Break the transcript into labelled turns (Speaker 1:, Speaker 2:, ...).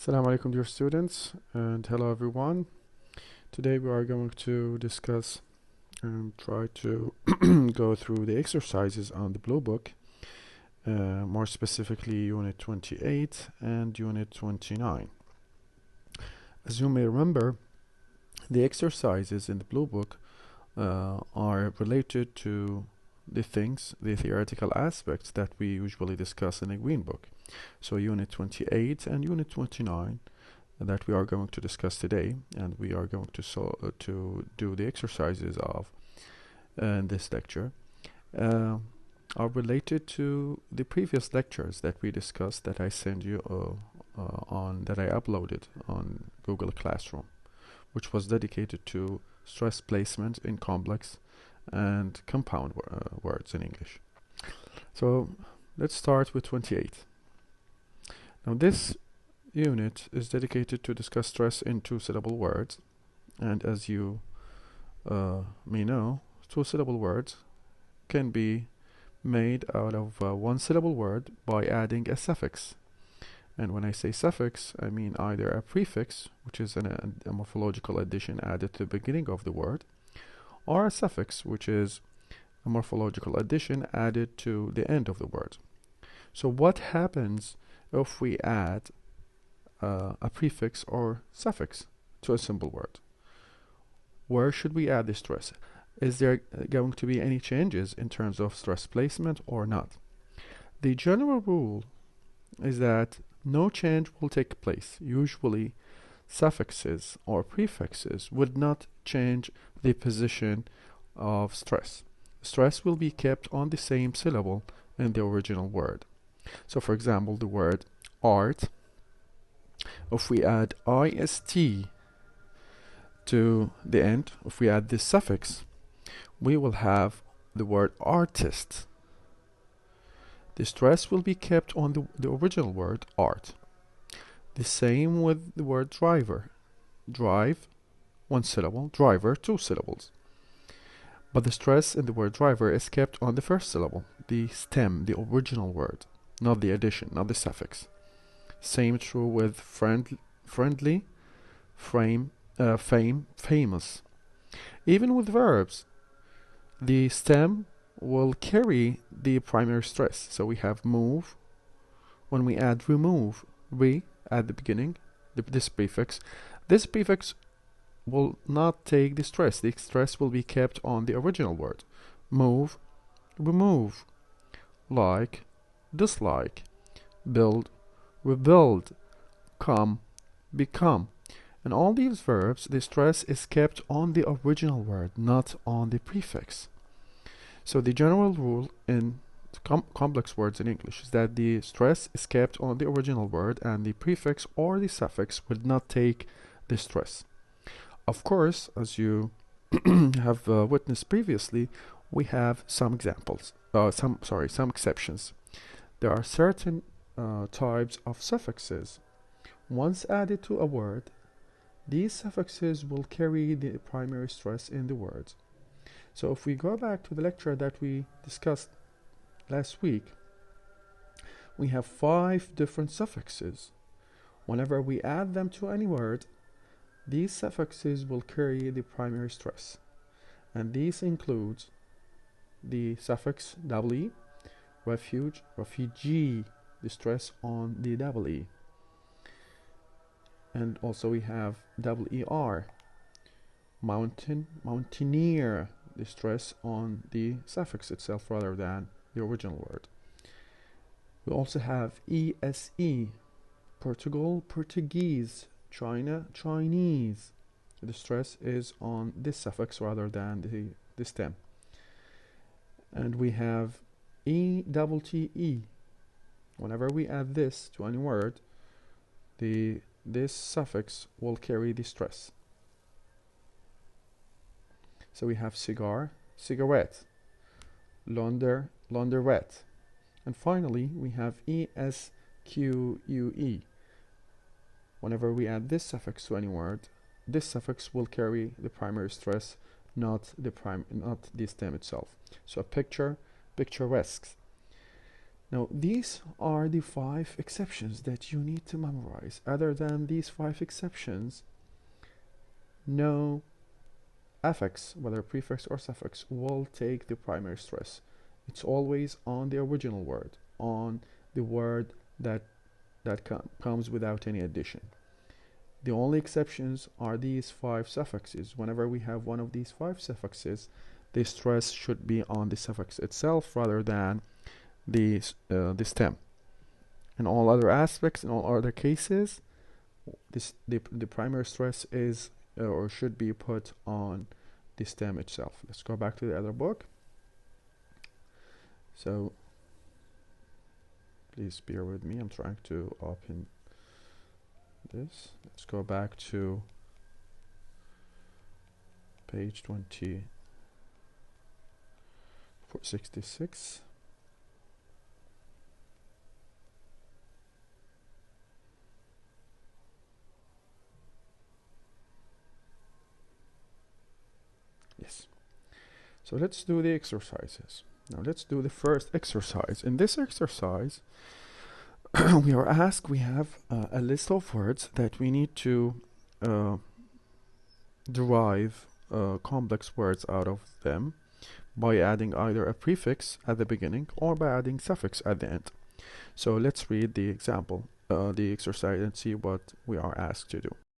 Speaker 1: Assalamu alaikum, dear students, and hello everyone. Today we are going to discuss and try to go through the exercises on the Blue Book, more specifically Unit 28 and Unit 29. As you may remember, the exercises in the Blue Book are related to the theoretical aspects that we usually discuss in the Green Book. So Unit 28 and Unit 29 that we are going to discuss today, and we are going to do the exercises of in this lecture, are related to the previous lectures that we discussed that I sent you that I uploaded on Google Classroom, which was dedicated to stress placement in complex and compound words in English. So let's start with 28. Now this unit is dedicated to discuss stress in two-syllable words, and as you may know, two-syllable words can be made out of one-syllable word by adding a suffix. And when I say suffix, I mean either a prefix, which is a morphological addition added to the beginning of the word, or a suffix, which is a morphological addition added to the end of the word. So what happens if we add a prefix or suffix to a simple word? Where should we add the stress? Is there going to be any changes in terms of stress placement or not? The general rule is that no change will take place. Usually suffixes or prefixes would not change the position of stress. Stress will be kept on the same syllable in the original word. So for example, the word art, if we add ist to the end, if we add this suffix, we will have the word artist. The stress will be kept on the original word art. The same with the word driver. Drive, one syllable, driver, two syllables. But the stress in the word driver is kept on the first syllable, the stem, the original word, not the addition, not the suffix. Same true with friendly, fame, famous. Even with verbs, the stem will carry the primary stress. So we have move. When we add remove, re at the beginning, this prefix will not take the stress. The stress will be kept on the original word. Move, remove. Like, dislike. Build, rebuild. Come, become. And all these verbs, the stress is kept on the original word, not on the prefix. So the general rule in complex words in English is that the stress is kept on the original word, and the prefix or the suffix will not take the stress. Of course, as you have witnessed previously, we have some examples, some exceptions. There are certain types of suffixes. Once added to a word, these suffixes will carry the primary stress in the word. So if we go back to the lecture that we discussed last week, we have 5 different suffixes. Whenever we add them to any word, these suffixes will carry the primary stress. And these include the suffix double E, refuge, refugee, the stress on the double E. And also we have double ER, mountain, mountaineer, the stress on the suffix itself rather than the original word. We also have ESE, Portugal, Portuguese, China, Chinese. The stress is on this suffix rather than the stem. And we have ETTE. Whenever we add this to any word, this suffix will carry the stress. So we have cigar, cigarette, launder, launderette. And finally, we have ESQUE. Whenever we add this suffix to any word, this suffix will carry the primary stress, not the stem itself. So a picture, picturesque. Now, these are the 5 exceptions that you need to memorize. Other than these 5 exceptions, no affix, whether prefix or suffix, will take the primary stress. It's always on the original word, on the word that comes without any addition. The only exceptions are these 5 suffixes. Whenever we have one of these 5 suffixes, the stress should be on the suffix itself rather than the stem. In all other aspects, in all other cases, the primary stress is or should be put on the stem itself. Let's go back to the other book. So please bear with me. I'm trying to open this. Let's go back to page 66. Yes. So let's do the exercises. Now let's do the first exercise. In this exercise, we are asked, we have a list of words that we need to derive complex words out of them by adding either a prefix at the beginning or by adding suffix at the end. So let's read the example, the exercise, and see what we are asked to do.